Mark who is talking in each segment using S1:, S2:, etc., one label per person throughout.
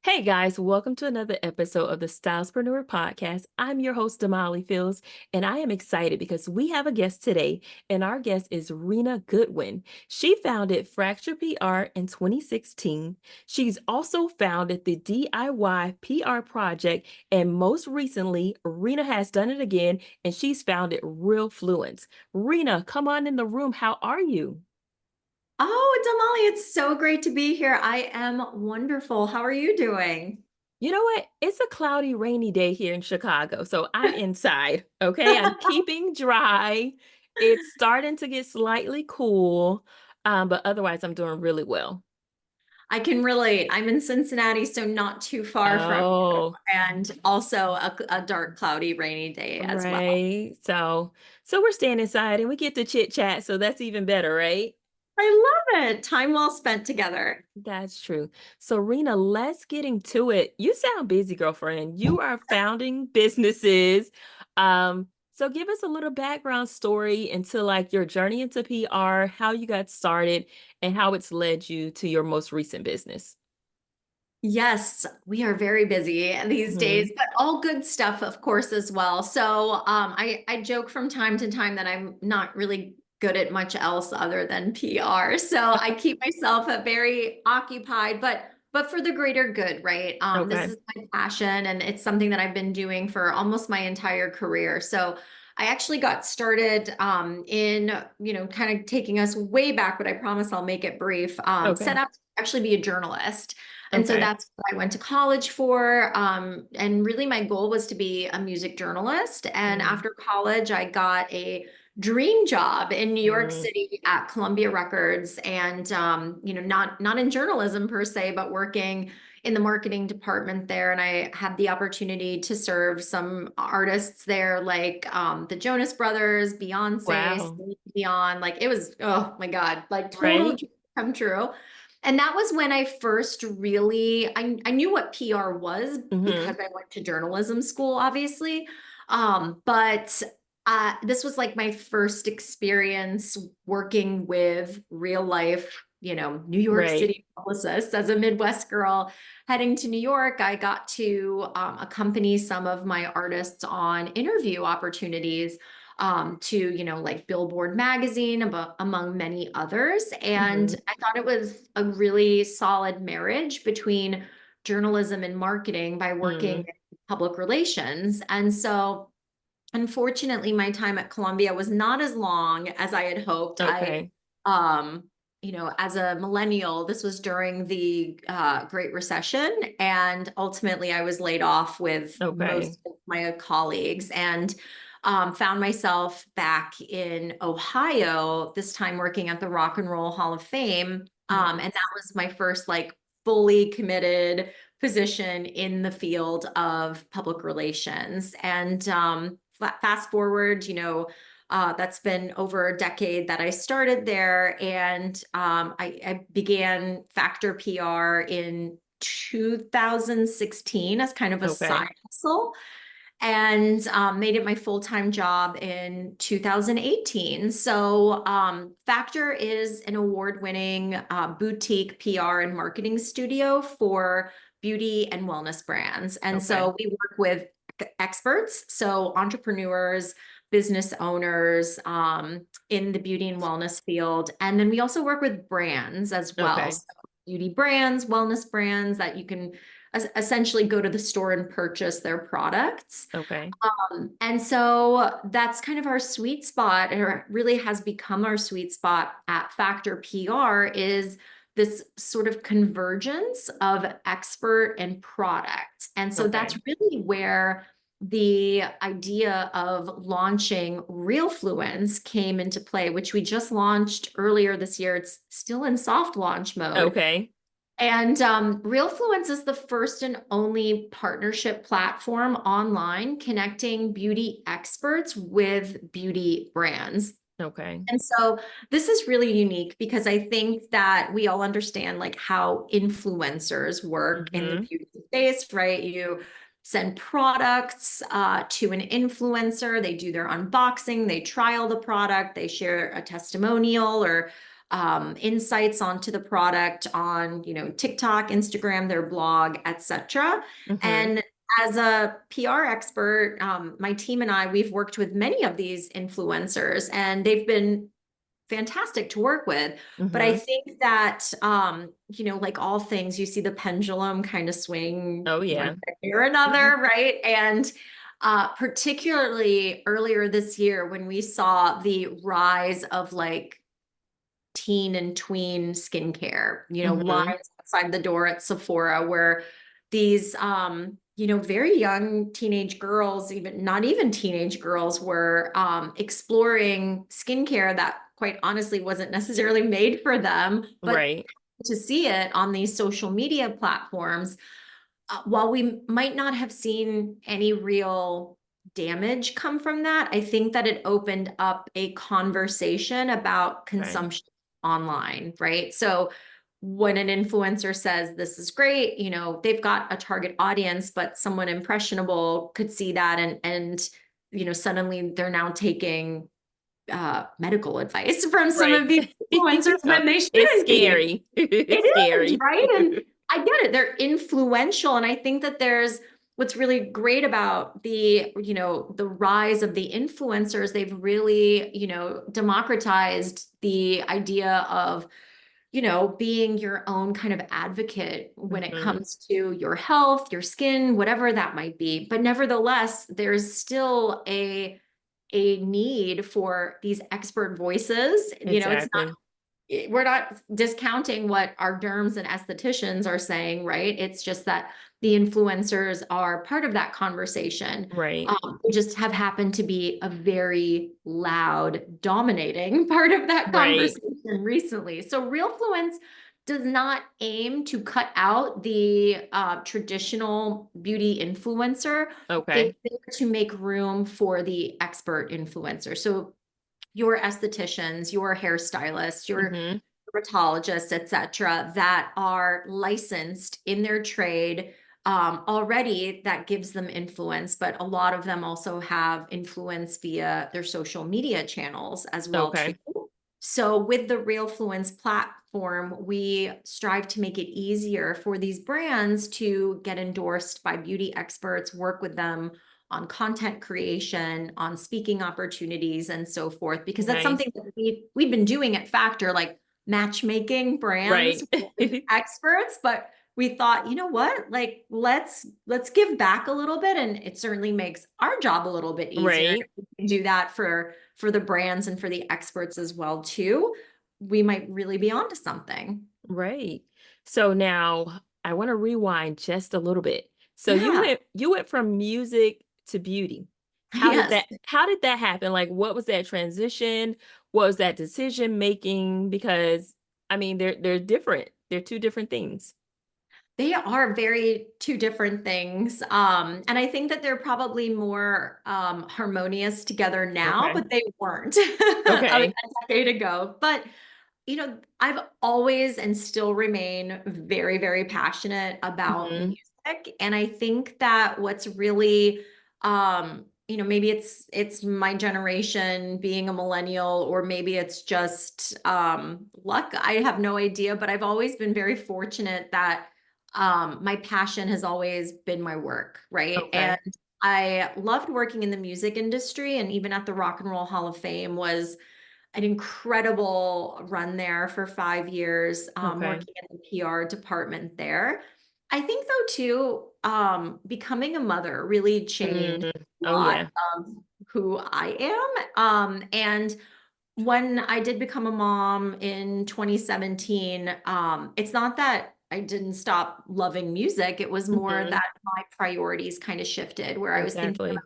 S1: Hey guys, welcome to another episode of the Stylistpreneur Podcast. I'm your host, Damali Fils, and I am excited because we have a guest today, and our guest is Reena Goodwin. She founded Fracture PR in 2016. She's also founded the DIY PR Project, and most recently, Reena has done it again, and she's founded Realfluence. Reena, come on in the room. How are you?
S2: Oh, Damali, it's so great to be here. I am wonderful. How are you doing?
S1: You know what? It's a cloudy, rainy day here in Chicago, so I'm inside. Okay, I'm keeping dry. It's starting to get slightly cool, but otherwise, I'm doing really well.
S2: I can relate. I'm in Cincinnati, so not too far from you,
S1: Oh,
S2: and also a dark, cloudy, rainy day as well.
S1: right. So we're staying inside and we get to chit chat, so that's even better, right?
S2: I love it. Time well spent together.
S1: That's true. So, Rena, let's get into it. You sound busy, girlfriend. You are founding businesses. So give us a little background story into like your journey into PR, how you got started, and how it's led you to your most recent business.
S2: Yes, we are very busy these
S1: Hmm.
S2: days, but all good stuff, of course, as well. So I joke from time to time that I'm not really good at much else other than PR. So I keep myself very occupied, but for the greater good, right? This
S1: Okay.
S2: is my passion, and it's something that I've been doing for almost my entire career. So I actually got started kind of taking us way back, but I promise I'll make it brief. Set
S1: Okay.
S2: up to actually be a journalist. And so
S1: Okay.
S2: that's what I went to college for. And really, my goal was to be a music journalist. And
S1: Mm,
S2: after college, I got a dream job in New York
S1: mm,
S2: City at Columbia Records, and not in journalism per se, but working in the marketing department there. And I had the opportunity to serve some artists there, like the Jonas Brothers, Beyonce,
S1: wow.
S2: Celine Dion. Like it was, oh my God, like total
S1: Right.
S2: dream come true. And that was when I first really I knew what PR was because
S1: Hmm.
S2: I went to journalism school, obviously. But this was like my first experience working with real life, New York
S1: Right.
S2: City publicists. As a Midwest girl heading to New York, I got to accompany some of my artists on interview opportunities to, like Billboard magazine, among many others. And
S1: Hmm.
S2: I thought it was a really solid marriage between journalism and marketing by working
S1: Mm.
S2: in public relations. And so, unfortunately, my time at Columbia was not as long as I had hoped.
S1: Okay.
S2: Um, as a millennial, this was during the Great Recession, and ultimately I was laid off with
S1: Okay.
S2: most of my colleagues, and found myself back in Ohio, this time working at the Rock and Roll Hall of Fame. And that
S1: Nice.
S2: was my first like fully committed position in the field of public relations. And fast forward, that's been over a decade that I started there, and I began Factor PR in 2016 as kind of a side
S1: Okay.
S2: hustle, and made it my full-time job in 2018. So Factor is an award-winning boutique PR and marketing studio for beauty and wellness brands. And
S1: Okay.
S2: so we work with experts, so entrepreneurs, business owners in the beauty and wellness field. And then we also work with brands as well.
S1: Okay.
S2: So beauty brands, wellness brands that you can essentially go to the store and purchase their products.
S1: Okay.
S2: And so that's kind of our sweet spot, or really has become our sweet spot at Factor PR, is this sort of convergence of expert and product. And so that's
S1: Okay.
S2: really where the idea of launching Realfluence came into play, which we just launched earlier this year. It's still in soft launch mode.
S1: Okay.
S2: And Realfluence is the first and only partnership platform online connecting beauty experts with beauty brands.
S1: Okay.
S2: And so this is really unique because I think that we all understand like how influencers work in the
S1: Hmm.
S2: beauty space, right? You send products to an influencer, they do their unboxing, they trial the product, they share a testimonial or insights onto the product on, TikTok, Instagram, their blog, etc.
S1: Mhm.
S2: And as a PR expert, my team and I, we've worked with many of these influencers, and they've been fantastic to work with. But I
S1: Mhm.
S2: think that, like all things, you see the pendulum kind of swing
S1: Oh,
S2: one
S1: yeah.
S2: way or
S1: Mhm.
S2: another, right? And particularly earlier this year, when we saw the rise of like teen and tween skincare,
S1: Mhm.
S2: lines outside the door at Sephora where these, very young teenage girls, even not even teenage girls, were exploring skincare that quite honestly wasn't necessarily made for them, but
S1: Right.
S2: to see it on these social media platforms, while we might not have seen any real damage come from that, I think that it opened up a conversation about
S1: Right.
S2: consumption online, right? So when an influencer says this is great, they've got a target audience, but someone impressionable could see that and suddenly they're now taking medical advice from some
S1: Right.
S2: of these influencers
S1: Uh,
S2: when they
S1: it's
S2: shouldn't be.
S1: scary.
S2: It
S1: It's
S2: is,
S1: scary.
S2: right? And I get it. They're influential. And I think that there's what's really great about the rise of the influencers. They've really, democratized the idea of, being your own kind of advocate when it
S1: Mhm.
S2: comes to your health, your skin, whatever that might be. But nevertheless, there's still a need for these expert voices. It's not,
S1: Exactly.
S2: we're not discounting what our derms and estheticians are saying, right? It's just that the influencers are part of that conversation.
S1: Right.
S2: They just have happened to be a very loud, dominating part of that
S1: Right.
S2: conversation recently. So Realfluence does not aim to cut out the traditional beauty influencer. It's
S1: Okay.
S2: there to make room for the expert influencer. So your estheticians, your hairstylists, your
S1: Mhm.
S2: dermatologists, et cetera, that are licensed in their trade already, that gives them influence, but a lot of them also have influence via their social media channels as well too.
S1: Okay.
S2: So with the Realfluence platform, we strive to make it easier for these brands to get endorsed by beauty experts, work with them on content creation, on speaking opportunities, and so forth, because that's
S1: Nice.
S2: something that we've been doing at Factor, like matchmaking brands
S1: Right.
S2: with experts. But we thought, you know what, like let's give back a little bit, and it certainly makes our job a little bit easier. And
S1: Right.
S2: if we can do that for the brands and for the experts as well too, we might really be onto something.
S1: Right. So now I want to rewind just a little bit. So you
S2: Yeah.
S1: went from music to beauty.
S2: Yes.
S1: How did that happen? Like what was that transition? What was that decision making? Because I mean they're different. They're two different things.
S2: They are very two different things. And I think that they're probably more harmonious together now,
S1: Okay.
S2: but they weren't a
S1: Okay.
S2: decade ago. But I've always and still remain very, very passionate about
S1: Mhm.
S2: music. And I think that what's really, maybe it's my generation being a millennial, or maybe it's just luck. I have no idea, but I've always been very fortunate that my passion has always been my work, right? And
S1: Okay.
S2: I loved working in the music industry, and even at the Rock and Roll Hall of Fame was an incredible run there for 5 years,
S1: Okay.
S2: working in the PR department there. I think though too, becoming a mother really changed
S1: Mm.
S2: a
S1: Oh
S2: lot
S1: yeah.
S2: of who I am. And when I did become a mom in 2017, it's not that I didn't stop loving music. It was more
S1: Mhm.
S2: that my priorities kind of shifted, where I was thinking
S1: Exactly.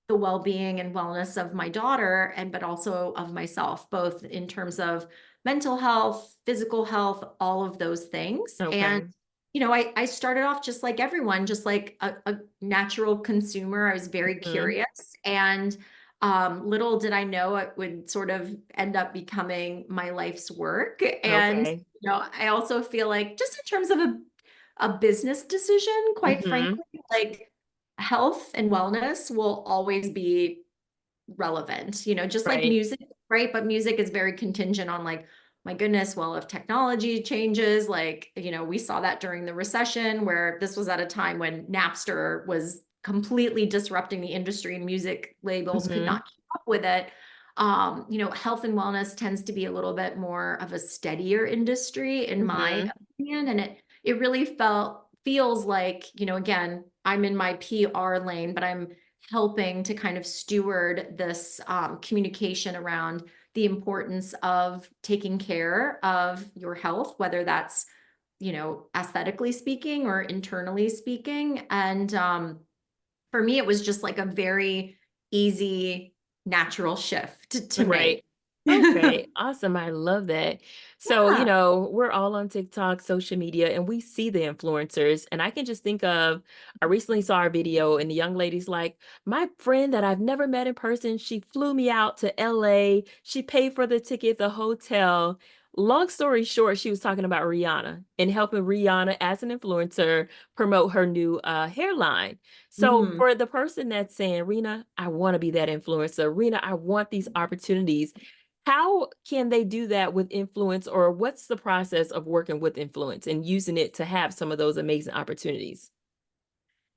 S2: the well-being and wellness of my daughter, and but also of myself, both in terms of mental health, physical health, all of those things. And
S1: Okay.
S2: I started off just like everyone, just like a natural consumer. I was very
S1: Mhm.
S2: curious, and little did I know it would sort of end up becoming my life's work. And
S1: Okay.
S2: I also feel like, just in terms of a business decision, quite
S1: Mhm.
S2: frankly, like health and wellness will always be relevant, just like
S1: Right.
S2: music, right? But music is very contingent on like my goodness, well, if technology changes, like, we saw that during the recession, where this was at a time when Napster was completely disrupting the industry and music labels could
S1: Mm-hmm.
S2: not keep up with it. Health and wellness tends to be a little bit more of a steadier industry, in my
S1: Mm-hmm.
S2: opinion. And it really feels like, again, I'm in my PR lane, but I'm helping to kind of steward this communication around the importance of taking care of your health, whether that's, aesthetically speaking or internally speaking. And for me, it was just like a very easy, natural shift to
S1: Right.
S2: make.
S1: Okay, awesome. I love that. So,
S2: Yeah.
S1: we're all on TikTok, social media, and we see the influencers. And I can just think of, I recently saw a video, and the young lady's like, my friend that I've never met in person, she flew me out to LA. She paid for the ticket, the hotel. Long story short, she was talking about Rihanna and helping Rihanna as an influencer promote her new hairline. So
S2: Mhm.
S1: for the person that's saying, Rena, I want to be that influencer. Rena, I want these opportunities. How can they do that with influence, or what's the process of working with influence and using it to have some of those amazing opportunities?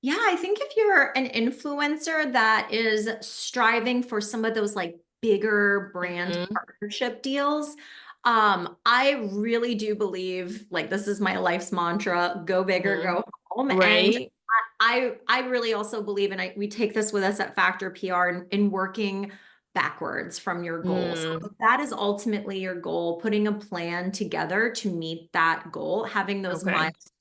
S2: Yeah, I think if you're an influencer that is striving for some of those like bigger brand
S1: Mhm.
S2: partnership deals, I really do believe, like, this is my life's mantra: go big or
S1: Mhm.
S2: go home. And
S1: Right.
S2: I really also believe, and we take this with us at Factor PR, in working backwards from your goals.
S1: Mm.
S2: So if that is ultimately your goal, putting a plan together to meet that goal, having those
S1: Okay.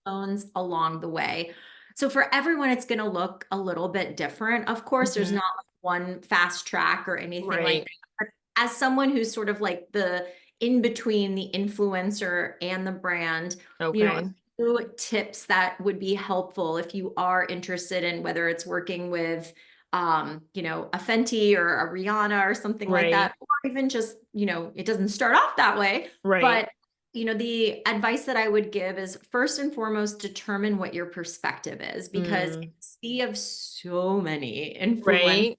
S2: milestones along the way. So for everyone, it's going to look a little bit different. Of course, there's
S1: Mhm.
S2: not like one fast track or anything like
S1: Right.
S2: that. But as someone who's sort of like the in between the influencer and the brand, a
S1: Okay.
S2: few tips that would be helpful if you are interested in whether it's working with a Fenty or a Rihanna or something like
S1: Right.
S2: that, or even just, it doesn't start off that way,
S1: Right.
S2: but the advice that I would give is, first and foremost, determine what your perspective is, because in
S1: Mm.
S2: a sea of so many influencers,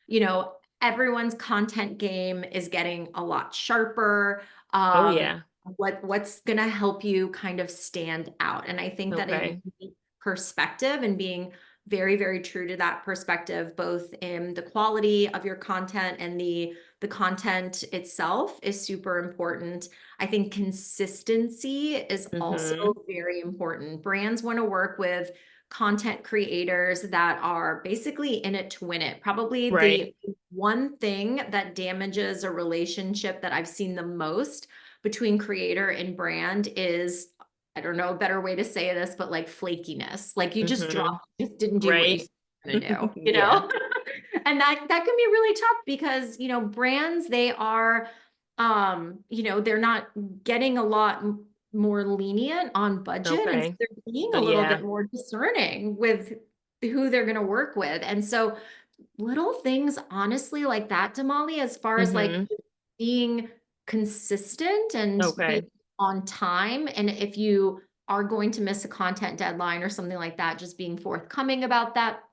S1: Right.
S2: everyone's content game is getting a lot sharper.
S1: Oh,
S2: Um,
S1: yeah.
S2: what's gonna help you kind of stand out? And I think that in
S1: Okay.
S2: perspective and being very, very true to that perspective, both in the quality of your content and the content itself, is super important. I think consistency is also
S1: Mhm.
S2: very important. Brands want to work with content creators that are basically in it to win it. Probably
S1: Right.
S2: the one thing that damages a relationship that I've seen the most between creator and brand is, I don't know a better way to say this, but like flakiness. Like, you just
S1: Mhm.
S2: dropped, just didn't do what you
S1: Right.
S2: said you were gonna do,
S1: Yeah.
S2: And that can be really tough because, brands, they are, they're not getting a lot more lenient on budget. And so
S1: Okay.
S2: they're being a little
S1: Yeah.
S2: bit more discerning with who they're going to work with. And so little things, honestly, like that, Damali, as far as like
S1: Mhm.
S2: being consistent and being
S1: Okay.
S2: on time. And if you are going to miss a content deadline or something like that, just being forthcoming about that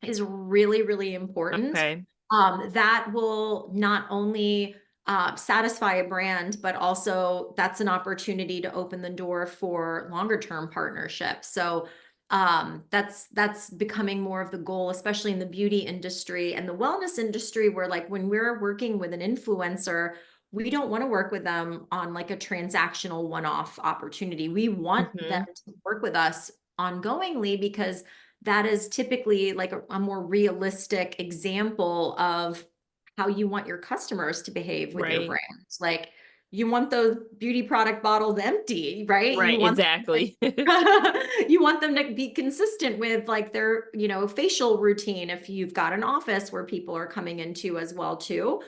S2: is really, really important.
S1: Okay.
S2: That will not only satisfy a brand, but also that's an opportunity to open the door for longer term partnerships. So that's becoming more of the goal, especially in the beauty industry and the wellness industry, where, like, when we're working with an influencer, we don't want to work with them on like a transactional one-off opportunity. We want them
S1: Mhm.
S2: to work with us ongoingly, because that is typically like a more realistic example of how you want your customers to behave with your
S1: Right.
S2: brands. Like, you want those beauty product bottles empty, right? You
S1: Right.
S2: want
S1: Exactly.
S2: you want them to be consistent with like their, facial routine if you've got an office where people are coming into as well too.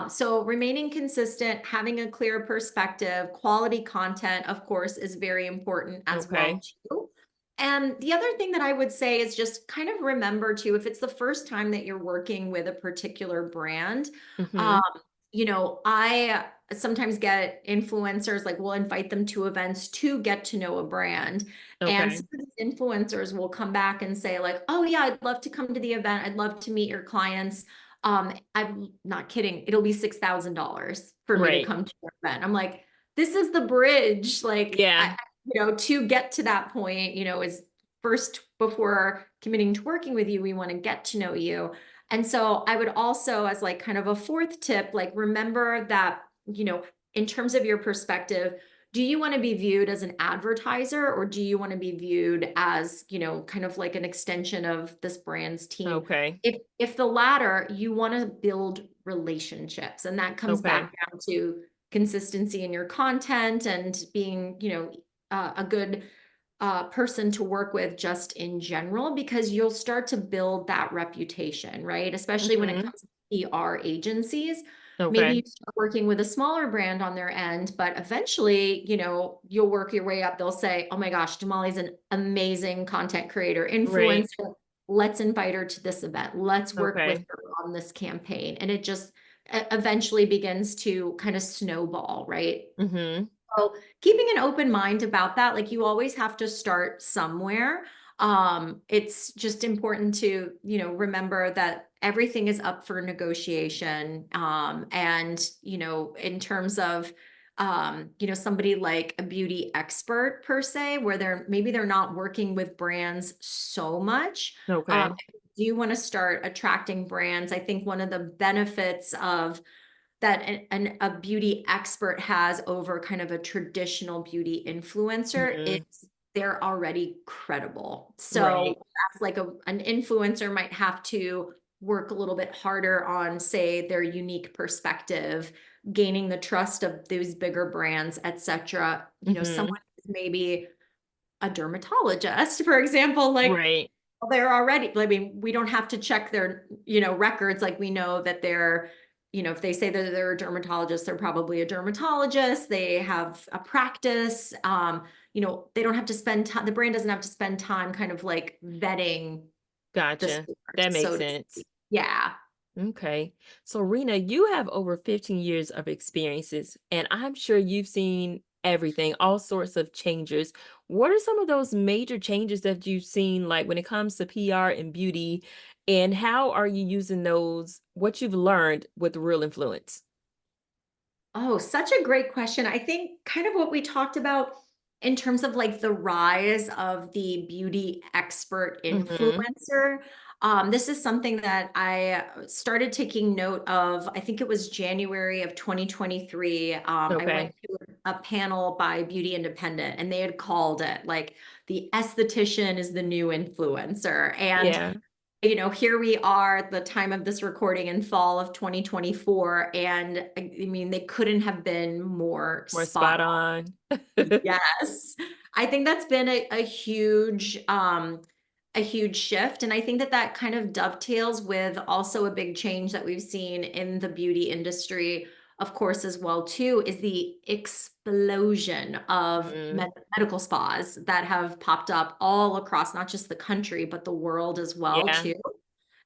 S2: So remaining consistent, having a clear perspective, quality content, of course, is very important as well
S1: Okay.
S2: too. And the other thing that I would say is just kind of remember too, if it's the first time that you're working with a particular brand, um,
S1: Mhm.
S2: I sometimes get influencers, like, we'll invite them to events to get to know a brand. And
S1: Okay.
S2: some of these influencers will come back and say, like, oh yeah, I'd love to come to the event. I'd love to meet your clients. I'm not kidding. It'll be $6,000 for me to
S1: Right.
S2: come to your event. I'm like, this is the bridge, like,
S1: Yeah.
S2: to get to that point, is first before committing to working with you, we want to get to know you. And so I would also, as like kind of a fourth tip, like remember that, in terms of your perspective, do you want to be viewed as an advertiser or do you want to be viewed as, kind of like an extension of this brand's team?
S1: Okay.
S2: If the latter, you want to build relationships, and that comes
S1: Okay.
S2: back down to consistency in your content and being, a good person to work with just in general, because you'll start to build that reputation, right? Especially when it
S1: Mhm.
S2: comes to PR agencies. Maybe you
S1: Okay.
S2: start working with a smaller brand on their end, but eventually, you'll work your way up. They'll say, oh my gosh, Damali's an amazing content creator,
S1: Right.
S2: influencer. Let's invite her to this event. Let's work with
S1: Okay.
S2: her on this campaign. And it just eventually begins to kind of snowball, right?
S1: Mhm.
S2: So keeping an open mind about that, like you always have to start somewhere. It's just important to, remember that everything is up for negotiation. And, in terms of, somebody like a beauty expert per se, where they're not working with brands so much.
S1: Okay.
S2: Do you want to start attracting brands? I think one of the benefits of that a beauty expert has over kind of a traditional beauty influencer
S1: Mhm.
S2: is they're already credible.
S1: Right.
S2: So that's like an influencer might have to work a little bit harder on, say, their unique perspective, gaining the trust of those bigger brands, etc.
S1: Mhm.
S2: Someone who's maybe a dermatologist, for example, like
S1: Right.
S2: they're already, I mean, we don't have to check their, records. Like we know that they're, if they say that they're a dermatologist, they're probably a dermatologist. They have a practice. They don't have to spend time, the brand doesn't have to spend time kind of like vetting the
S1: Gotcha.
S2: source,
S1: That makes
S2: so to
S1: sense.
S2: speak. Yeah.
S1: Okay. So, Rena, you have over 15 years of experiences, and I'm sure you've seen everything, all sorts of changes. What are some of those major changes that you've seen, like when it comes to PR and beauty, and how are you using those, what you've learned with real influence?
S2: Oh, such a great question. I think kind of what we talked about in terms of like the rise of the beauty expert
S1: Hmm.
S2: influencer. This is something that I started taking note of. I think it was January of 2023. I went
S1: Okay.
S2: to a panel by Beauty Independent, and they had called it like the esthetician is the new influencer. And
S1: Yeah.
S2: here we are at the time of this recording in fall of 2024. And I mean, they couldn't have been more
S1: More
S2: spot
S1: spot on.
S2: on. Yes. I think that's been a huge shift. And I think that that kind of dovetails with also a big change that we've seen in the beauty industry, of course, as well, too, is the explosion of
S1: Mm,
S2: medical spas that have popped up all across not just the country, but the world as well,
S1: yeah.
S2: too.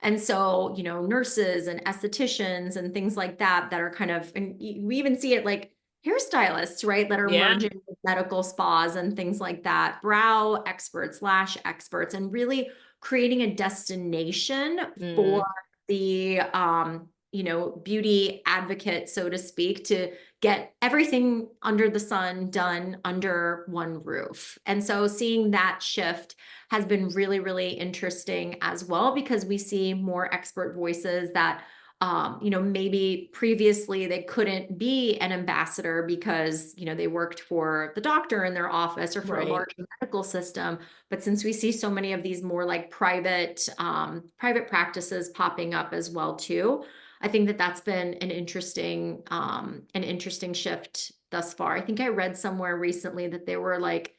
S2: And so, nurses and estheticians and things like that, that are kind of, and we even see it like hairstylists, right, that are
S1: Yeah.
S2: merging with medical spas and things like that, brow experts, lash experts, and really creating a destination for
S1: Mm,
S2: the, beauty advocate, so to speak, to get everything under the sun done under one roof. And so seeing that shift has been really, really interesting as well, because we see more expert voices that, maybe previously they couldn't be an ambassador because, they worked for the doctor in their office or for a
S1: right.
S2: large medical system. But since we see so many of these more like private practices popping up as well too, I think that that's been an interesting shift thus far. I think I read somewhere recently that there were like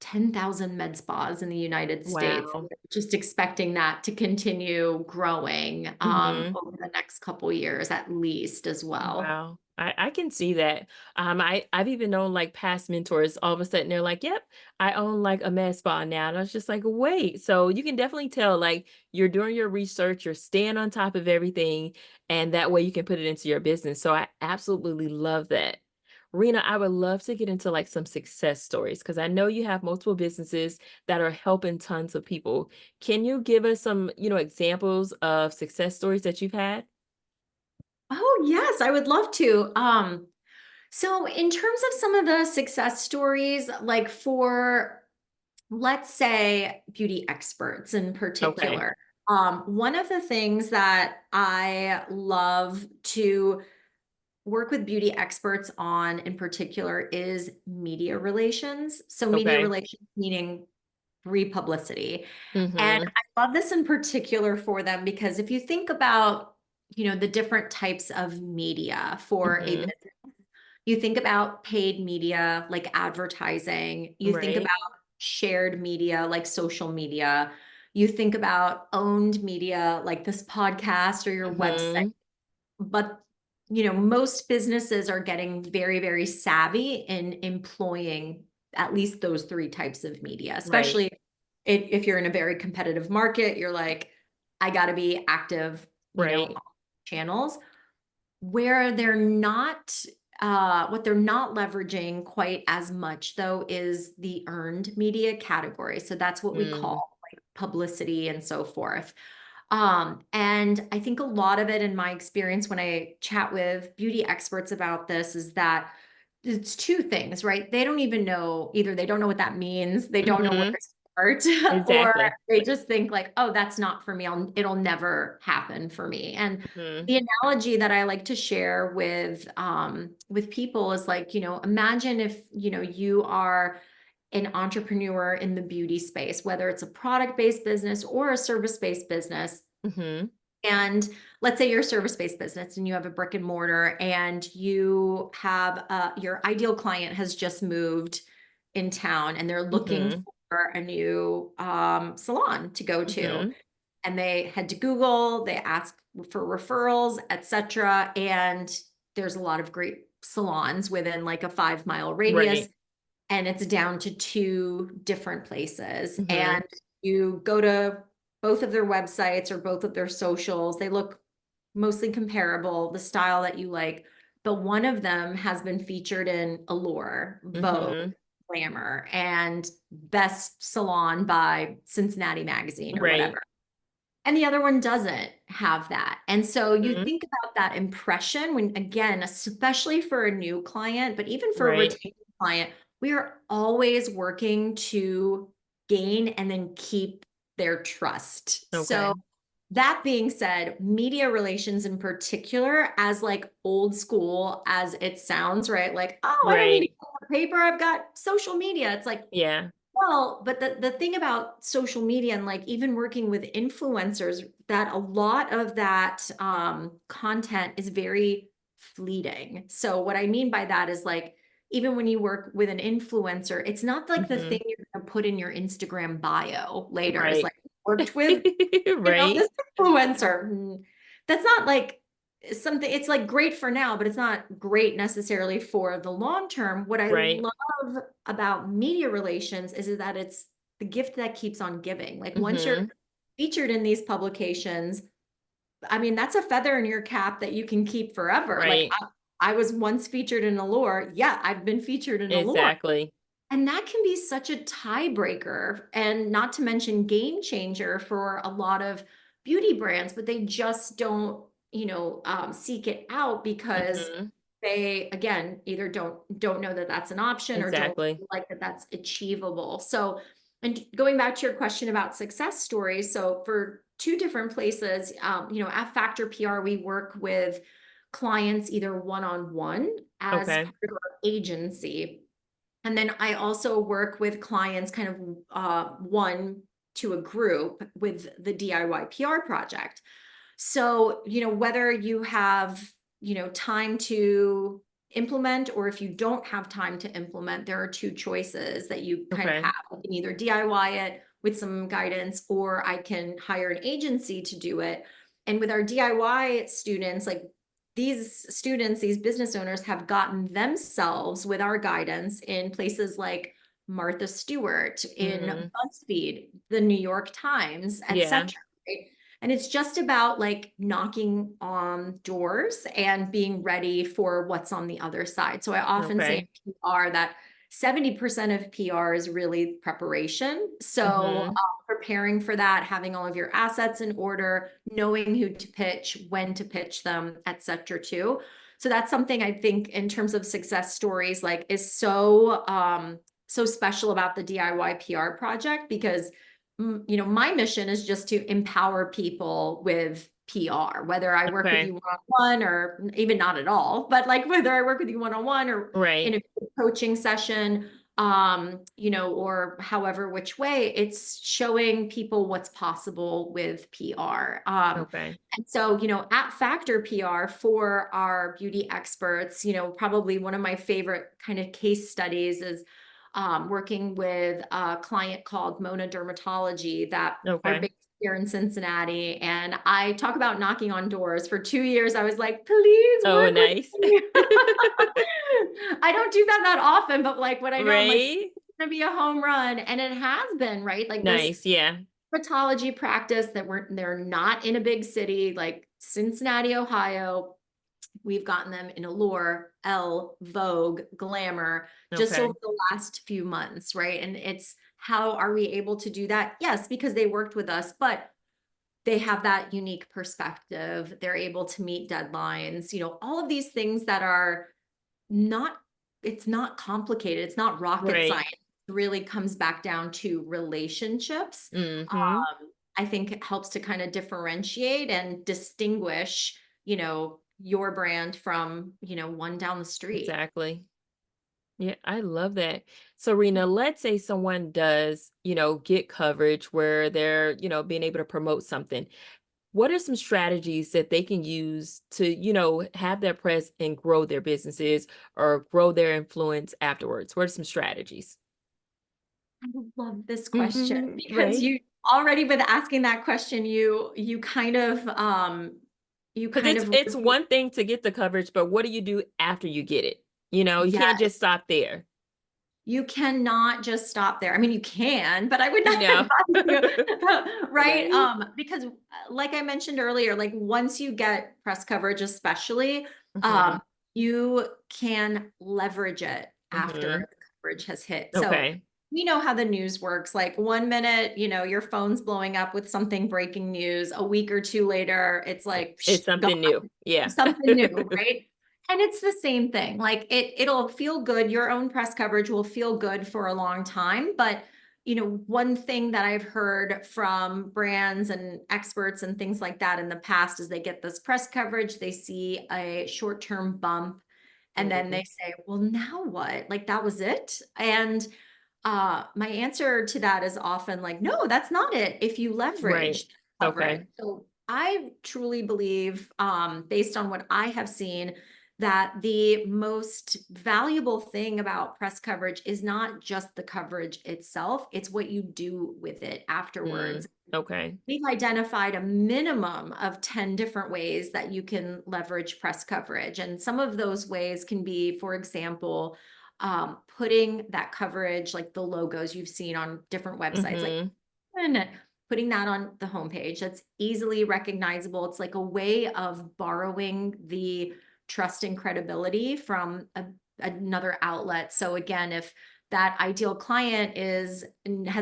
S2: 10,000 med spas in the United States.
S1: Wow.
S2: Just expecting that to continue growing
S1: Mhm.
S2: over the next couple years at least as well.
S1: Wow. I can see that. I've even known like past mentors, all of a sudden they're like, yep, I own like a med spa now. And I was just like, wait. So you can definitely tell like you're doing your research, you're staying on top of everything, and that way you can put it into your business. So I absolutely love that. Rena, I would love to get into like some success stories because I know you have multiple businesses that are helping tons of people. Can you give us some, examples of success stories that you've had?
S2: Oh, yes, I would love to. So in terms of some of the success stories, like for, let's say, beauty experts in
S1: Okay.
S2: particular, one of the things that I love to work with beauty experts on in particular is media relations. So media
S1: Okay.
S2: relations meaning free publicity. And
S1: Mhm.
S2: I love this in particular for them because if you think about, the different types of media for a
S1: Mhm.
S2: business, you think about paid media like advertising, you think about
S1: Right.
S2: shared media like social media, you think about owned media like this podcast or your website.
S1: Mhm.
S2: But most businesses are getting very, very savvy in employing at least those three types of media,
S1: Right.
S2: especially if you're in a very competitive market, you're like, I got to be active, on
S1: Right.
S2: channels where they're not. What they're not leveraging quite as much, though, is the earned media category. So that's what we
S1: Mm.
S2: call like publicity and so forth. And I think a lot of it in my experience when I chat with beauty experts about this is that it's two things, right? They don't even know, either they don't know what that means, they don't know where
S1: Mhm.
S2: to start, or
S1: Exactly.
S2: they just think like, oh, that's not for me. It'll never happen for me. And
S1: Mhm.
S2: the analogy that I like to share with people is like, imagine if, you are an entrepreneur in the beauty space, whether it's a product-based business or a service-based business.
S1: Mhm.
S2: And let's say you're a service-based business and you have a brick and mortar and you have your ideal client has just moved in town and they're looking
S1: Mhm.
S2: for a new salon to go to.
S1: Mhm.
S2: And they head to Google, they ask for referrals, etc. And there's a lot of great salons within like a 5 mile radius,
S1: Right.
S2: and it's down to two different places.
S1: Mhm.
S2: And you go to both of their websites or both of their socials, they look mostly comparable, the style that you like, but one of them has been featured in Allure, Vogue,
S1: Mhm.
S2: Glamour, and Best Salon by Cincinnati Magazine or
S1: Right.
S2: whatever. And the other one doesn't have that. And so you
S1: Mhm.
S2: think about that impression when, again, especially for a new client, but even for a
S1: Right.
S2: retained client, we are always working to gain and then keep their trust. So,
S1: Okay.
S2: that being said, media relations in particular, as like old school as it sounds, right? Like, oh, I don't need to
S1: Right.
S2: get paper. I've got social media. It's like,
S1: Yeah.
S2: well, but the thing about social media and like even working with influencers, that a lot of that content is very fleeting. So what I mean by that is like even when you work with an influencer, it's not like the thing
S1: Mhm.
S2: you're going to put in your Instagram bio later. Is
S1: Right.
S2: like worked with,
S1: Right.
S2: this influencer. That's not like something. It's like great for now, but it's not great necessarily for the long term. What I
S1: Right.
S2: love about media relations is that it's the gift that keeps on giving. Like once you're
S1: Mhm.
S2: featured in these publications, I mean, that's a feather in your cap that you can keep forever. Like
S1: Right.
S2: I was once featured in Allure. Yeah, I've been featured in Allure.
S1: Exactly.
S2: And that can be such a tiebreaker and not to mention game changer for a lot of beauty brands, but they just don't, seek it out because
S1: Mhm.
S2: they, again, either don't know that that's an option or don't
S1: Exactly.
S2: feel like that that's achievable. So, and going back to your question about success stories, so for two different places, at Factor PR, we work with clients either one-on-one as
S1: Okay.
S2: part of our agency, and then I also work with clients kind of one to a group with the DIY PR project. So, whether you have, time to implement or if you don't have time to implement, there are two choices that you kind of
S1: Okay.
S2: have. I can either DIY it with some guidance or I can hire an agency to do it. And with our DIY students, like these students, these business owners have gotten themselves with our guidance in places like Martha Stewart, in
S1: Mhm.
S2: BuzzFeed, the New York Times,
S1: Yeah.
S2: etc. Right? And it's just about like knocking on doors and being ready for what's on the other side. So I often say
S1: Okay.
S2: in PR that 70% of PR is really preparation. So
S1: Mhm.
S2: preparing for that, having all of your assets in order, knowing who to pitch, when to pitch them, et cetera, too. So that's something I think in terms of success stories, like is so so special about the DIY PR project because you know, my mission is just to empower people with PR, whether I work with
S1: Okay.
S2: you one-on-one or even not at all, but like whether I work with you one-on-one or in
S1: Right.
S2: a coaching session, you know, or however which way, it's showing people what's possible with PR.
S1: Okay.
S2: And so, you know, at Factor PR for our beauty experts, you know, probably one of my favorite kind of case studies is working with a client called Mona Dermatology that are
S1: Okay.
S2: based here in Cincinnati. And I talk about knocking on doors. For 2 years, I was like, please
S1: Oh,
S2: work with
S1: nice.
S2: me. I don't do that often, but like what I know, I'm like,
S1: Right?
S2: it's gonna be a home run. And it has been, right? Like this
S1: Nice. Yeah.
S2: dermatology practice that they're not in a big city like Cincinnati, Ohio. We've gotten them in Allure, Elle, Vogue, Glamour, just over
S1: Okay.
S2: the last few months, right? And it's how are we able to do that? Yes, because they worked with us, but they have that unique perspective. They're able to meet deadlines, you know, all of these things that are not, it's not complicated. It's not rocket
S1: Right.
S2: science. It really comes back down to relationships.
S1: Mm-hmm.
S2: I think it helps to kind of differentiate and distinguish, you know, your brand from, you know, one down the street.
S1: Exactly. Yeah, I love that. So, Rena, let's say someone does, get coverage where they're, being able to promote something. What are some strategies that they can use to, have their press and grow their businesses or grow their influence afterwards? What are some strategies?
S2: I love this question because
S1: Right.
S2: you already with asking that question, you
S1: Because
S2: kind
S1: it's
S2: of
S1: it's
S2: really,
S1: one thing to get the coverage, but what do you do after you get it? You can't
S2: yes,
S1: just stop there.
S2: you cannot just stop there. I mean, you can, but I would
S1: You
S2: not
S1: know.
S2: advise you, right?
S1: Right.
S2: Because like I mentioned earlier, like once you get press coverage, especially,
S1: Hmm.
S2: um, you can leverage it after
S1: Hmm.
S2: the coverage has hit. So
S1: Okay.
S2: we know how the news works. Like 1 minute, you know, your phone's blowing up with something breaking news. A week or two later, it's like
S1: It's
S2: gone,
S1: something new. Yeah.
S2: something new, right? And it's the same thing. Like it'll feel good. Your own press coverage will feel good for a long time. But you know, one thing that I've heard from brands and experts and things like that in the past is they get this press coverage, they see a short-term bump, and then
S1: Mhm.
S2: they say, well, now what? Like that was it. And my answer to that is often like, no, that's not it. If you
S1: Right.
S2: leverage coverage.
S1: Okay.
S2: So I truly believe, based on what I have seen, that the most valuable thing about press coverage is not just the coverage itself, it's what you do with it
S1: Mm.
S2: afterwards.
S1: Okay.
S2: We've identified a minimum of 10 different ways that you can leverage press coverage. And some of those ways can be, for example, putting that coverage, like the logos you've seen on different websites, like
S1: Mhm.
S2: and putting that on the homepage. That's easily recognizable. It's like a way of borrowing the trust and credibility from another outlet. So again, if that ideal client has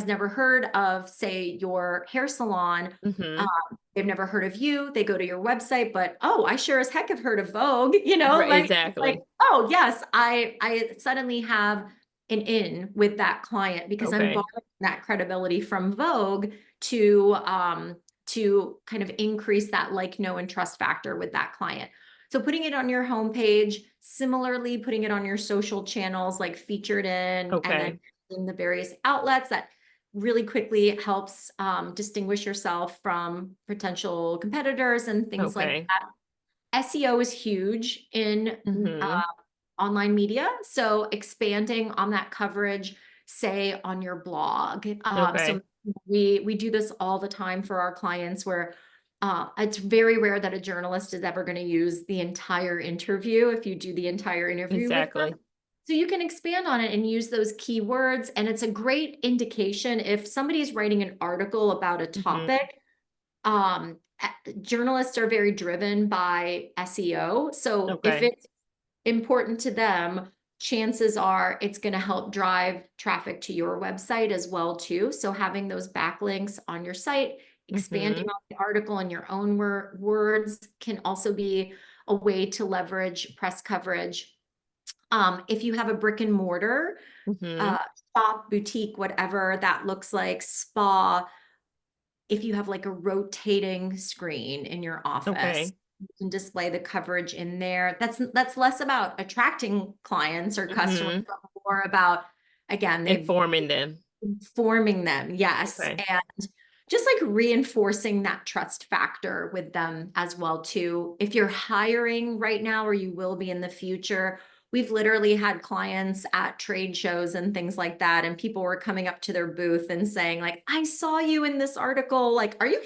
S2: never heard of, say, your hair salon.
S1: Mhm.
S2: They've never heard of you. They go to your website, but oh, I sure as heck have heard of Vogue. You know,
S1: Right,
S2: like
S1: exactly.
S2: oh yes, I suddenly have an in with that client because I'm
S1: Okay.
S2: borrowing that credibility from Vogue to kind of increase that like, know, and trust factor with that client. So putting it on your homepage, similarly putting it on your social channels, like featured in, and then
S1: Okay.
S2: in the various outlets that really quickly helps distinguish yourself from potential competitors and things like
S1: Okay.
S2: that. SEO is huge in
S1: Mhm.
S2: online media. So expanding on that coverage, say on your blog. So
S1: Okay.
S2: we do this all the time for our clients where it's very rare that a journalist is ever going to use the entire interview if you do the entire interview with them.
S1: Exactly.
S2: So you can expand on it and use those keywords. And it's a great indication if somebody's writing an article about a
S1: Mhm.
S2: topic. Journalists are very driven by SEO. So if
S1: Okay.
S2: it's important to them, chances are it's going to help drive traffic to your website as well too. So having those backlinks on your site, expanding
S1: Mhm.
S2: on the article in your own words can also be a way to leverage press coverage. If you have a brick and mortar,
S1: Mhm.
S2: uh, shop, boutique, whatever that looks like, spa, if you have like a rotating screen in your office,
S1: Okay.
S2: you can display the coverage in there. That's less about attracting clients or customers,
S1: Mhm.
S2: but more about, again, they've
S1: Informing them.
S2: informing them, yes,
S1: Okay.
S2: and just like reinforcing that trust factor with them as well too. If you're hiring right now or you will be in the future, we've literally had clients at trade shows and things like that, and people were coming up to their booth and saying like, "I saw you in this article, like, are you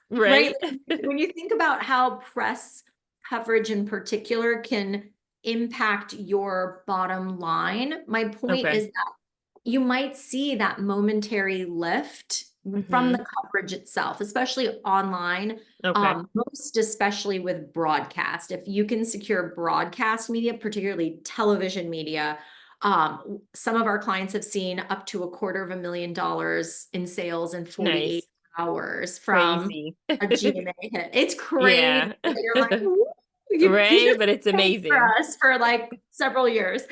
S2: right?"
S1: Right?
S2: When you think about how press coverage in particular can impact your bottom line, my point
S1: Okay.
S2: is you might see that momentary lift from
S1: Mhm.
S2: the coverage itself, especially online,
S1: Okay.
S2: most especially with broadcast. If you can secure broadcast media, particularly television media, some of our clients have seen up to $250,000 in sales in 48
S1: Nice.
S2: hours from
S1: Crazy.
S2: a GMA hit. It's crazy.
S1: Yeah.
S2: You're like, "Woo, you
S1: Right?
S2: just
S1: But it's
S2: paid for
S1: amazing.
S2: us for like several years."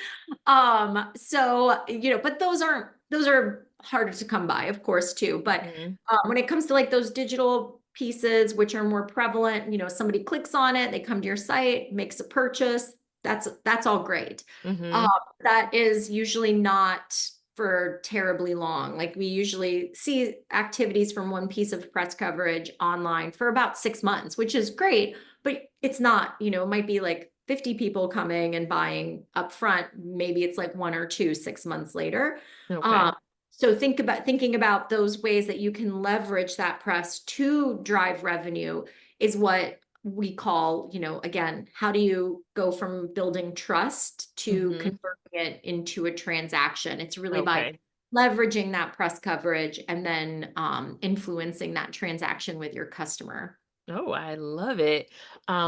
S2: So, but those are harder to come by, of course, too. But
S1: Mhm.
S2: when it comes to like those digital pieces, which are more prevalent, somebody clicks on it, they come to your site, makes a purchase. That's all great. Um,
S1: Mhm.
S2: that is usually not for terribly long. Like we usually see activities from one piece of press coverage online for about 6 months, which is great, but it's not, it might be like 50 people coming and buying up front. Maybe it's like one or two 6 months later.
S1: Okay.
S2: Um, so thinking about those ways that you can leverage that press to drive revenue is what we call, again, how do you go from building trust to
S1: Mhm.
S2: converting it into a transaction? It's really by
S1: Okay.
S2: leveraging that press coverage and then influencing that transaction with your customer.
S1: Oh, I love it. So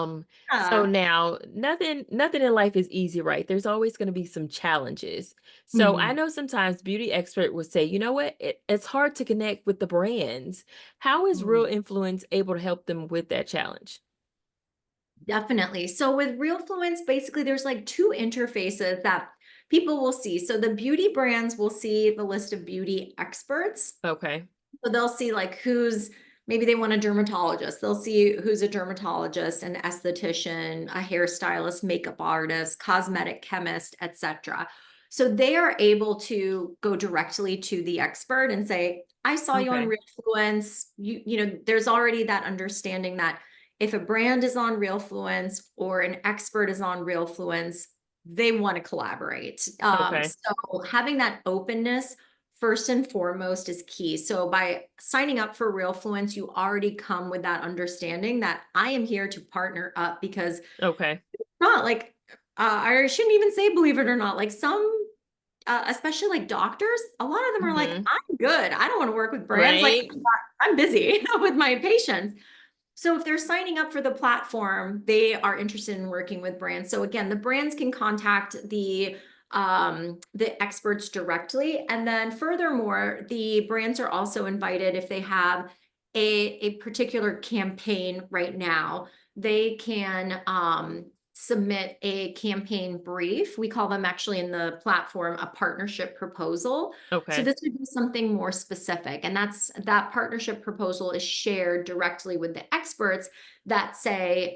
S2: Yeah.
S1: now nothing in life is easy, right? There's always going to be some challenges. So I
S2: Mhm.
S1: know sometimes beauty expert would say, you know what? It's hard to connect with the brands. How is Real
S2: Mm.
S1: Influence able to help them with that challenge?
S2: Definitely. So with Realfluence, basically there's like two interfaces that people will see. So the beauty brands will see the list of beauty experts.
S1: Okay.
S2: So they'll see like maybe they want a dermatologist. They'll see who's a dermatologist, an esthetician, a hairstylist, makeup artist, cosmetic chemist, etc. So they are able to go directly to the expert and say, I saw you on
S1: Okay.
S2: Realfluence. There's already that understanding that if a brand is on Realfluence or an expert is on Realfluence, they want to collaborate.
S1: Okay.
S2: So having that openness first and foremost is key. So by signing up for Realfluence, you already come with that understanding that I am here to partner up because
S1: Okay.
S2: not like I shouldn't even say believe it or not. Like some, especially like doctors, a lot of them are like,
S1: Mhm.
S2: I'm good. I don't want to work with brands. Like
S1: Right?
S2: I'm busy with my patients. So if they're signing up for the platform, they are interested in working with brands. So again, the brands can contact the experts directly. And then furthermore, the brands are also invited if they have a particular campaign right now, they can submit a campaign brief. We call them actually in the platform a partnership proposal. So
S1: Okay.
S2: this would be something more specific. And that partnership proposal is shared directly with the experts that say,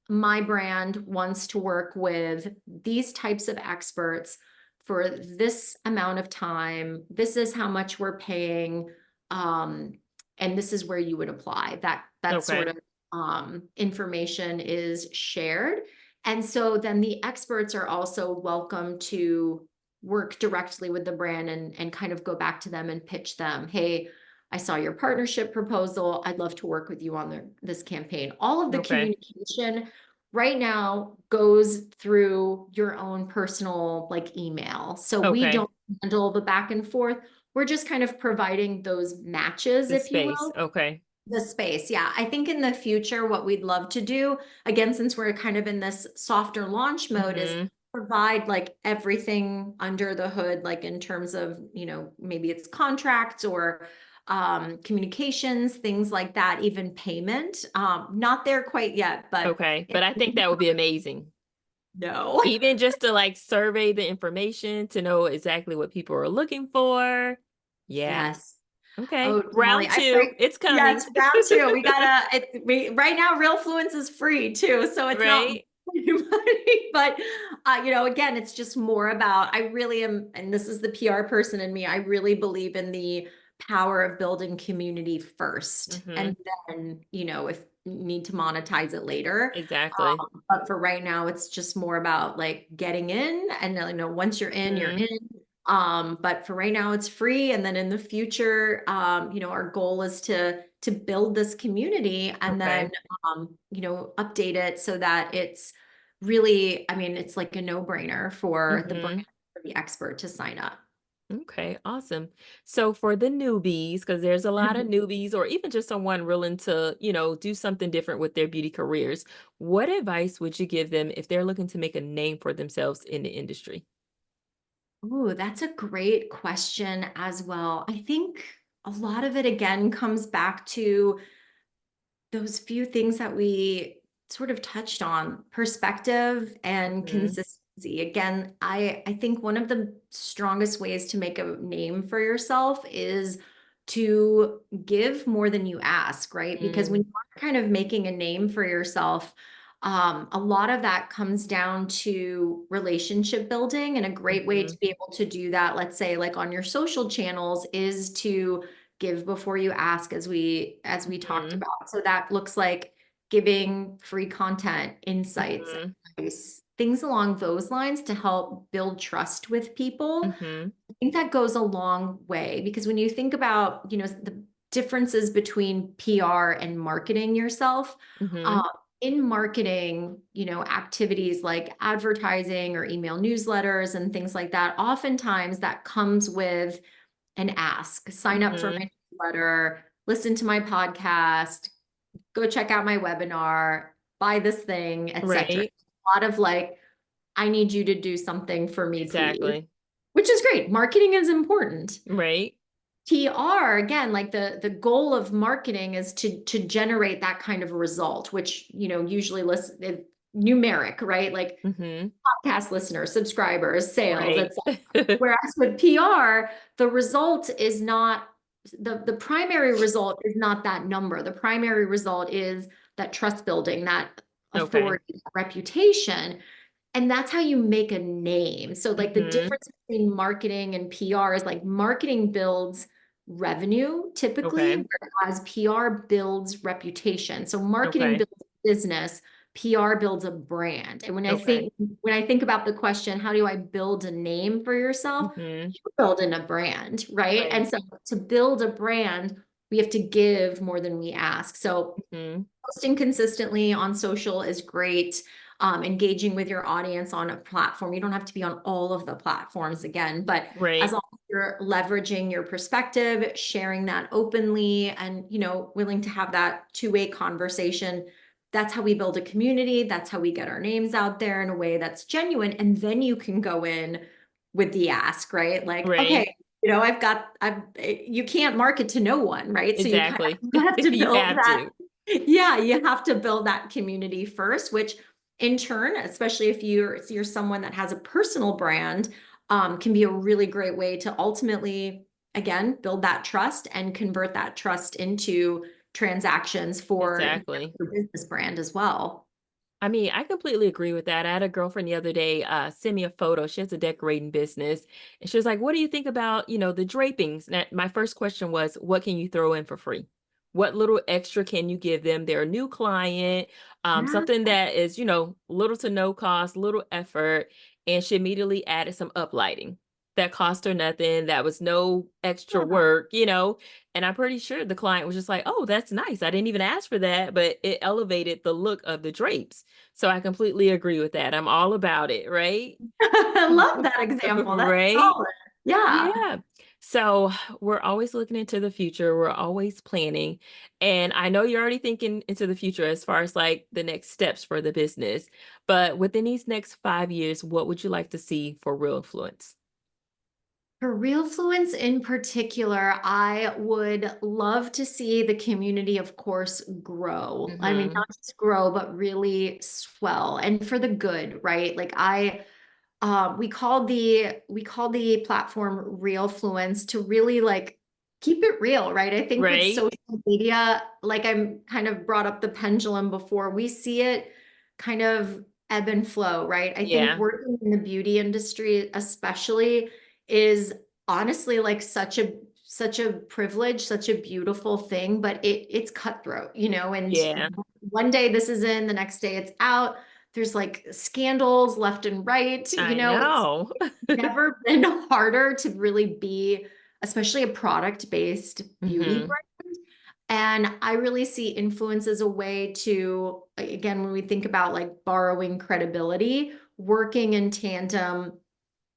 S2: my brand wants to work with these types of experts for this amount of time. This is how much we're paying. And this is where you would apply. That sort
S1: Okay.
S2: of information is shared. And so then the experts are also welcome to work directly with the brand and kind of go back to them and pitch them, hey, I saw your partnership proposal. I'd love to work with you on this campaign. All of the
S1: Okay.
S2: communication right now goes through your own personal like email. So we
S1: Okay.
S2: don't handle the back and forth. We're just kind of providing those matches,
S1: The
S2: if you
S1: space.
S2: will.
S1: Okay.
S2: The space. Yeah. I think in the future, what we'd love to do, again, since we're kind of in this softer launch mode, is
S1: Mhm.
S2: provide like everything under the hood, like in terms of, maybe it's contracts or communications, things like that, even payment. Not there quite yet, but
S1: Okay. But I think that would be amazing.
S2: no.
S1: Even just to like survey the information to know exactly what people are looking for. Yeah.
S2: Yes.
S1: Okay.
S2: Oh, Damali,
S1: Round
S2: I pray.
S1: two. It's
S2: Yeah,
S1: coming.
S2: it's round two. We gotta. We right now, Realfluence is free too, so it's not
S1: Right?
S2: money. But again, it's just more about. I really am, and this is the PR person in me. I really believe in the power of building community first,
S1: Mm-hmm.
S2: and then if you need to monetize it later.
S1: Exactly.
S2: But for right now, it's just more about like getting in, and once you're in, you're
S1: Mm-hmm.
S2: in. But for right now, it's free, and then in the future, our goal is to build this community, and then
S1: Okay.
S2: update it so that it's really, I mean, it's like a no-brainer for the brand,
S1: Mm-hmm.
S2: for the expert to sign up.
S1: Okay, awesome. So for the newbies, because there's a lot of newbies, or even just someone willing to, do something different with their beauty careers, what advice would you give them if they're looking to make a name for themselves in the industry?
S2: Ooh, that's a great question as well. I think a lot of it again comes back to those few things that we sort of touched on, perspective and
S1: Mm-hmm.
S2: consistency. Again, I think one of the strongest ways to make a name for yourself is to give more than you ask, right? Because when
S1: Mm,
S2: you are kind of making a name for yourself, a lot of that comes down to relationship building. And a great way
S1: mm-hmm.
S2: to be able to do that, let's say like on your social channels, is to give before you ask, as we talked
S1: Mm-hmm.
S2: about. So that looks like giving free content, insights,
S1: Mm-hmm.
S2: advice, things along those lines to help build trust with people.
S1: Mm-hmm.
S2: I think that goes a long way, because when you think about, the differences between PR and marketing yourself,
S1: Mm-hmm.
S2: uh, in marketing, activities like advertising or email newsletters and things like that, oftentimes that comes with an ask. Sign up for
S1: Mm-hmm.
S2: my newsletter, listen to my podcast, go check out my webinar, buy this thing, etc.
S1: Right.
S2: A lot of like, I need you to do something for me, please.
S1: Exactly.
S2: Which is great. Marketing is important.
S1: Right.
S2: PR, again, like the goal of marketing is to generate that kind of a result, which usually list numeric, right? Like
S1: Mm-hmm.
S2: podcast listeners, subscribers, sales,
S1: Right.
S2: etc. Whereas with PR, the result is not the primary result is not that number. The primary result is that trust building, that
S1: Okay.
S2: authority, that reputation. And that's how you make a name. So like the
S1: Mm-hmm.
S2: difference between marketing and PR is like marketing builds revenue typically,
S1: Okay.
S2: whereas PR builds reputation. So marketing
S1: Okay.
S2: builds business, PR builds a brand. And
S1: Okay.
S2: when I think about the question, how do I build a name for yourself?
S1: Mm-hmm.
S2: You build in a brand, right? And
S1: Right.
S2: so to build a brand, we have to give more than we ask. So
S1: Mm-hmm.
S2: posting consistently on social is great. Engaging with your audience on a platform. You don't have to be on all of the platforms again, but as
S1: Right.
S2: long as you're leveraging your perspective, sharing that openly, and willing to have that two-way conversation, that's how we build a community. That's how we get our names out there in a way that's genuine. And then you can go in with the ask, right? Like,
S1: Right.
S2: okay, you can't market to no one, right? So you kind
S1: Exactly.
S2: of have to
S1: You
S2: build
S1: have
S2: that.
S1: to.
S2: Yeah, you have to build that community first, which in turn, especially if you're someone that has a personal brand, can be a really great way to ultimately, again, build that trust and convert that trust into transactions for
S1: Exactly.
S2: your business brand as well.
S1: I mean, I completely agree with that. I had a girlfriend the other day send me a photo. She has a decorating business. And she was like, what do you think about, the drapings? And my first question was, what can you throw in for free? What little extra can you give them? They're a new client,
S2: Yeah.
S1: something that is, little to no cost, little effort. And she immediately added some uplighting that cost her nothing. That was no extra work, and I'm pretty sure the client was just like, oh, that's nice. I didn't even ask for that, but it elevated the look of the drapes. So I completely agree with that. I'm all about it, right?
S2: I love that example. That's
S1: Right?
S2: solid. Yeah.
S1: Yeah. So we're always looking into the future. We're always planning. And I know you're already thinking into the future as far as like the next steps for the business. But within these next 5 years, what would you like to see for Real Influence?
S2: For Realfluence in particular, I would love to see the community, of course, grow. I mean,
S1: Mhm.
S2: not just grow, but really swell and for the good, right? Like we call the platform Realfluence to really like keep it real, right? I think with
S1: Right?
S2: social media, like I'm kind of brought up the pendulum before, we see it kind of ebb and flow, right? I think
S1: Yeah.
S2: working in the beauty industry, especially, is honestly like such a privilege, such a beautiful thing, but it's cutthroat, and
S1: Yeah.
S2: one day this is in, the next day it's out. There's like scandals left and right.
S1: I
S2: It's
S1: know.
S2: never been harder to really be, especially a product-based beauty
S1: Mhm.
S2: brand. And I really see influence as a way to, again, when we think about like borrowing credibility, working in tandem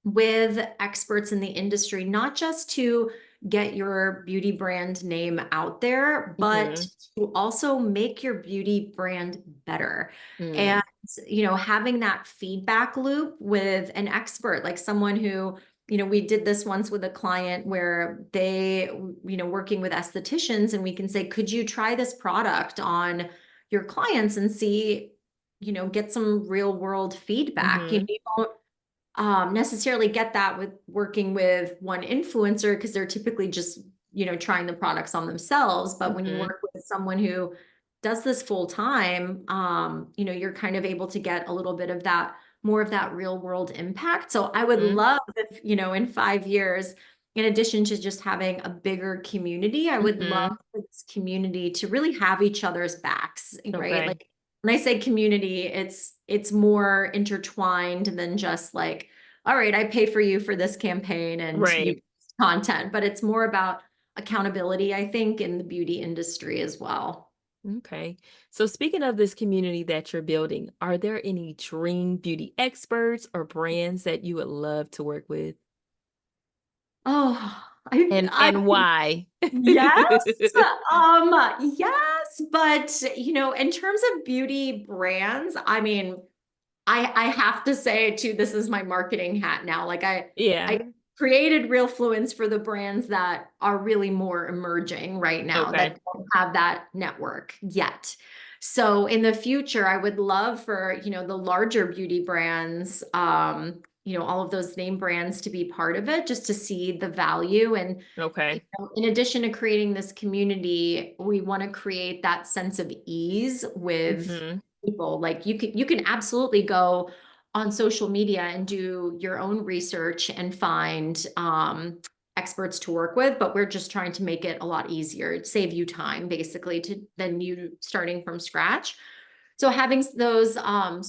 S2: with experts in the industry, not just to get your beauty brand name out there, but
S1: Mhm.
S2: to also make your beauty brand better. And,
S1: Mm.
S2: having that feedback loop with an expert, like someone who, we did this once with a client where they, working with estheticians, and we can say, could you try this product on your clients and see, get some real world feedback.
S1: Mhm.
S2: You don't necessarily get that with working with one influencer because they're typically just, trying the products on themselves. But when you
S1: Mhm.
S2: work with someone who does this full time, you're kind of able to get a little bit of that, more of that real world impact. So I would
S1: Mhm.
S2: love if, in 5 years, in addition to just having a bigger community, I would love
S1: Mhm.
S2: for this community to really have each other's backs, right?
S1: Okay.
S2: Like when I say community, it's more intertwined than just like, all right, I pay for you for this campaign and you
S1: Right.
S2: post content, but it's more about accountability, I think, in the beauty industry as well.
S1: Okay. So speaking of this community that you're building, are there any dream beauty experts or brands that you would love to work with?
S2: Oh, I, I
S1: And why?
S2: yes, yes, but in terms of beauty brands, I mean, I have to say too, this is my marketing hat now. Like I
S1: Yeah.
S2: created Realfluence for the brands that are really more emerging right now
S1: Okay.
S2: that don't have that network yet. So in the future, I would love for, the larger beauty brands, all of those name brands to be part of it, just to see the value. And
S1: Okay.
S2: in addition to creating this community, we want to create that sense of ease with
S1: Mhm.
S2: people. Like you can absolutely go on social media and do your own research and find experts to work with, but we're just trying to make it a lot easier, save you time basically to than you starting from scratch. So having those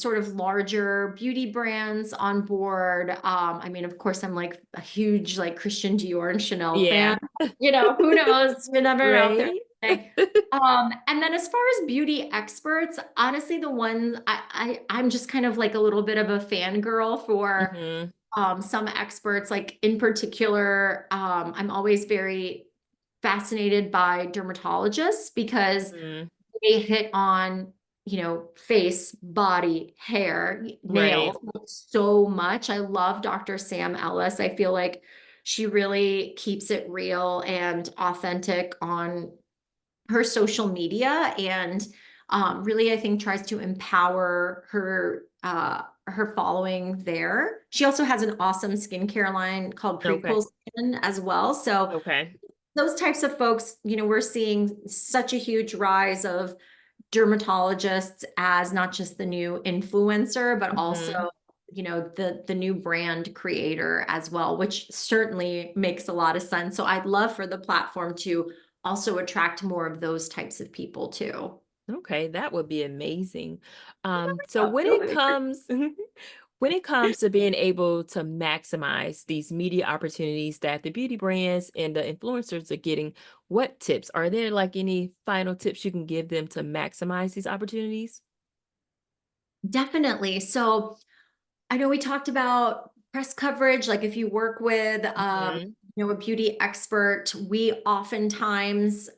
S2: sort of larger beauty brands on board. I mean, of course, I'm like a huge like Christian Dior and Chanel fan.
S1: Yeah.
S2: Who knows? You never know if they're
S1: Right?
S2: listening. And then as far as beauty experts, honestly, the ones I'm just kind of like a little bit of a fangirl for
S1: Mhm.
S2: some experts. Like in particular, I'm always very fascinated by dermatologists because
S1: Mhm.
S2: they hit on, face, body, hair, nails,
S1: Right.
S2: like, so much. I love Dr. Sam Ellis. I feel like she really keeps it real and authentic on her social media and really, I think, tries to empower her following there. She also has an awesome skincare line called
S1: Okay.
S2: Prequel Skin as well. So
S1: Okay.
S2: those types of folks, we're seeing such a huge rise of dermatologists as not just the new influencer, but also,
S1: Mhm.
S2: the new brand creator as well, which certainly makes a lot of sense. So I'd love for the platform to also attract more of those types of people too.
S1: Okay, that would be amazing. So
S2: Oh,
S1: when
S2: it'll
S1: it
S2: be great.
S1: comes when it comes to being able to maximize these media opportunities that the beauty brands and the influencers are getting, what tips are there, like any final tips you can give them to maximize these opportunities?
S2: Definitely. So I know we talked about press coverage. Like if you work with,
S1: Mhm.
S2: a beauty expert, we oftentimes,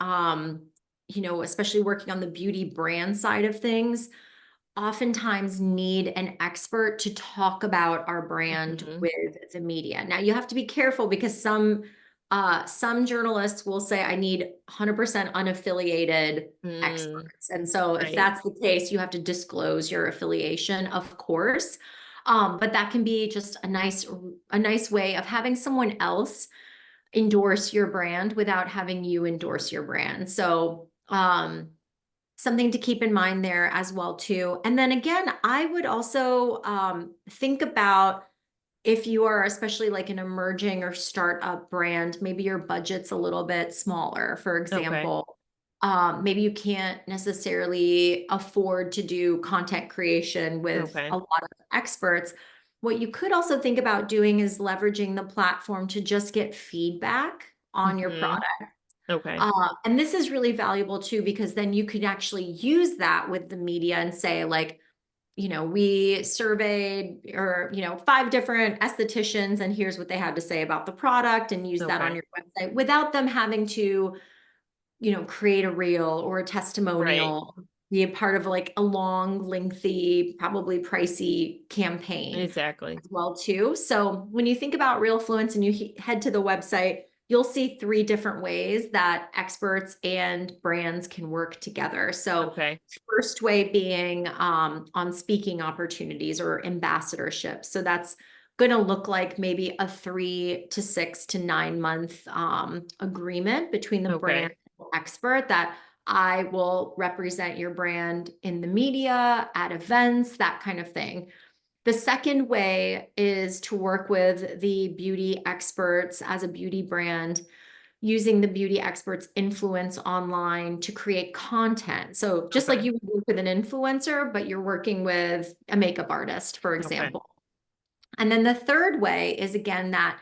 S2: especially working on the beauty brand side of things, oftentimes need an expert to talk about our brand
S1: Mhm.
S2: with the media. Now you have to be careful because some journalists will say I need 100% unaffiliated
S1: Mm,
S2: experts. And so if
S1: right.
S2: that's the case, you have to disclose your affiliation, of course. But that can be just a nice way of having someone else endorse your brand without having you endorse your brand. So something to keep in mind there as well too. And then again, I would also think about if you are especially like an emerging or startup brand, maybe your budget's a little bit smaller, for
S1: Okay.
S2: example. Maybe you can't necessarily afford to do content creation with a
S1: Okay.
S2: lot of experts. What you could also think about doing is leveraging the platform to just get feedback on your
S1: Mhm.
S2: product.
S1: Okay.
S2: And this is really valuable too, because then you can actually use that with the media and say, like, we surveyed or, 5 different estheticians, and here's what they had to say about the product, and use that on
S1: Okay.
S2: your website without them having to, create a reel or a
S1: Right.
S2: testimonial, be a part of like a long, lengthy, probably pricey campaign
S1: Exactly.
S2: as well too. So when you think about Realfluence and you head to the website, you'll see 3 different ways that experts and brands can work together. So
S1: Okay.
S2: first way being on speaking opportunities or ambassadorship. So that's going to look like maybe a 3 to 6 to 9 month agreement between the brand
S1: Okay.
S2: expert that I will represent your brand in the media, at events, that kind of thing. The second way is to work with the beauty experts as a beauty brand, using the beauty experts' influence online to create content. So just like
S1: Okay.
S2: you would work with an influencer, but you're working with a makeup artist, for
S1: Okay.
S2: example. And then the third way is again that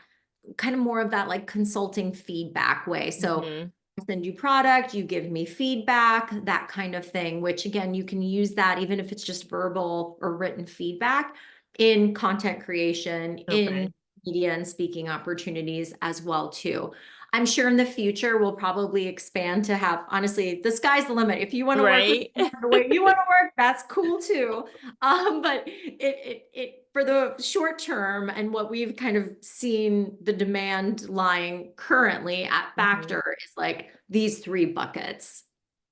S2: kind of more of that like consulting feedback way. So
S1: Mhm.
S2: I send you product, you give me feedback, that kind of thing, which again, you can use that even if it's just verbal or written feedback in content creation, in
S1: Okay.
S2: media and speaking opportunities as well too. I'm sure in the future we'll probably expand to have, honestly, the sky's the limit. If you want to work with
S1: Right.
S2: the way you want to work, that's cool too. But it for the short term and what we've kind of seen the demand lying currently at
S1: Mhm.
S2: Factor is like these 3 buckets.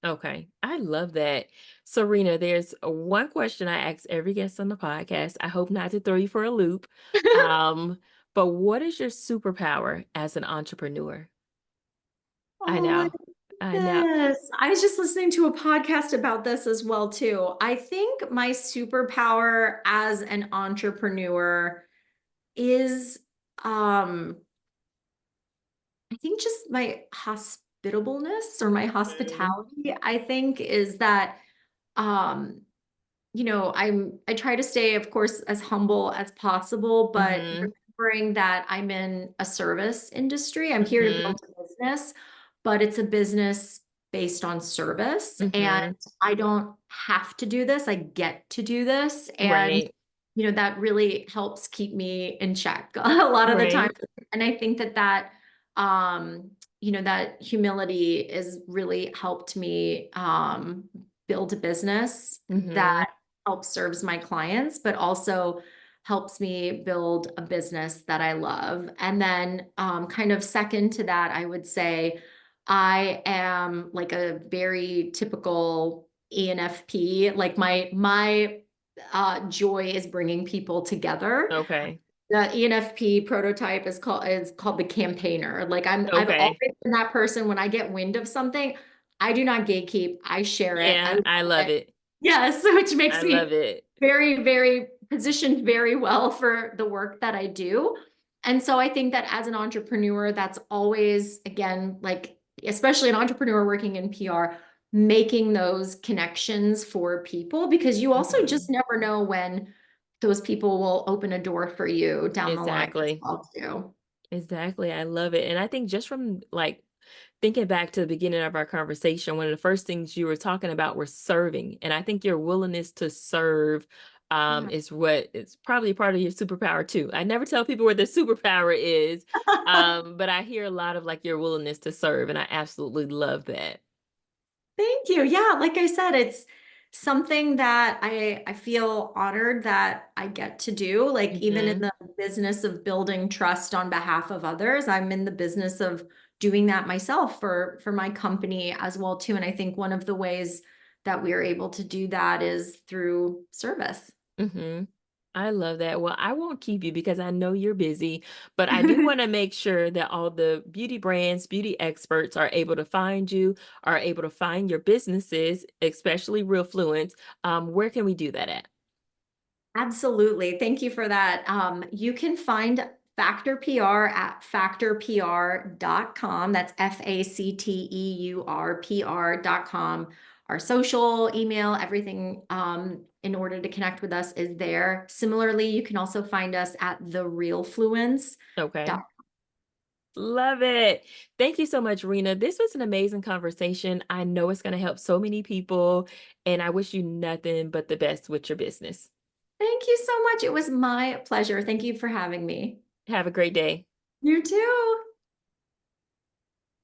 S1: Okay. I love that. Serena, there's one question I ask every guest on the podcast. I hope not to throw you for a loop. Um, but what is your superpower as an entrepreneur? I
S2: Oh my
S1: know. I know.
S2: goodness. I was just listening to a podcast about this as well too. I think my superpower as an entrepreneur is I think just my hospitableness or my
S1: Mhm.
S2: hospitality, I think is that um I try to stay, of course, as humble as possible, but
S1: Mhm.
S2: remembering that I'm in a service industry. I'm here to
S1: Mhm.
S2: build a business, but it's a business based on service. And
S1: Mhm.
S2: I don't have to do this. I get to do this. And,
S1: Right.
S2: that really helps keep me in check a lot of the time.
S1: Right.
S2: And I think um, that humility is really helped me build a business that
S1: Mhm.
S2: helps serves my clients, but also helps me build a business that I love. And then, kind of second to that, I would say I am like a very typical ENFP. Like my joy is bringing people together.
S1: Okay.
S2: The ENFP prototype is called the campaigner. Like I've
S1: Okay.
S2: always been that person. When I get wind of something, I do not gatekeep. I share it. I
S1: Yeah,
S2: love
S1: I love
S2: it.
S1: it.
S2: Yes, which
S1: I
S2: makes
S1: love
S2: me
S1: it.
S2: very, very positioned very well for the work that I do. And so I think that as an entrepreneur, that's always, again, like, especially an entrepreneur working in PR, making those connections for people, because you also just
S1: Mhm.
S2: never know when those people will open a door for you down the line as
S1: Exactly.
S2: well, too.
S1: Exactly. I love it. And I think just from like thinking back to the beginning of our conversation, one of the first things you were talking about was serving. And I think your willingness to serve
S2: Yeah.
S1: is what is probably part of your superpower too. I never tell people what their superpower is, but I hear a lot of like your willingness to serve, and I absolutely love that.
S2: Thank you. Yeah, like I said, something that I feel honored that I get to do. Like even in
S1: Mhm.
S2: the business of building trust on behalf of others, I'm in the business of doing that myself for my company as well too. And I think one of the ways that we are able to do that is through service.
S1: Mhm. I love that. Well, I won't keep you because I know you're busy, but I do want to make sure that all the beauty brands, beauty experts are able to find you, are able to find your businesses, especially Realfluence. Where can we do that at?
S2: Absolutely. Thank you for that. You can find Factor PR at facteurpr.com. That's FACTEURPR.com. Our social, email, everything in order to connect with us is there. Similarly, you can also find us at
S1: Okay.
S2: therealfluence.com.
S1: Love it. Thank you so much, Rena. This was an amazing conversation. I know it's going to help so many people, and I wish you nothing but the best with your business.
S2: Thank you so much. It was my pleasure. Thank you for having me.
S1: Have a great day.
S2: You too.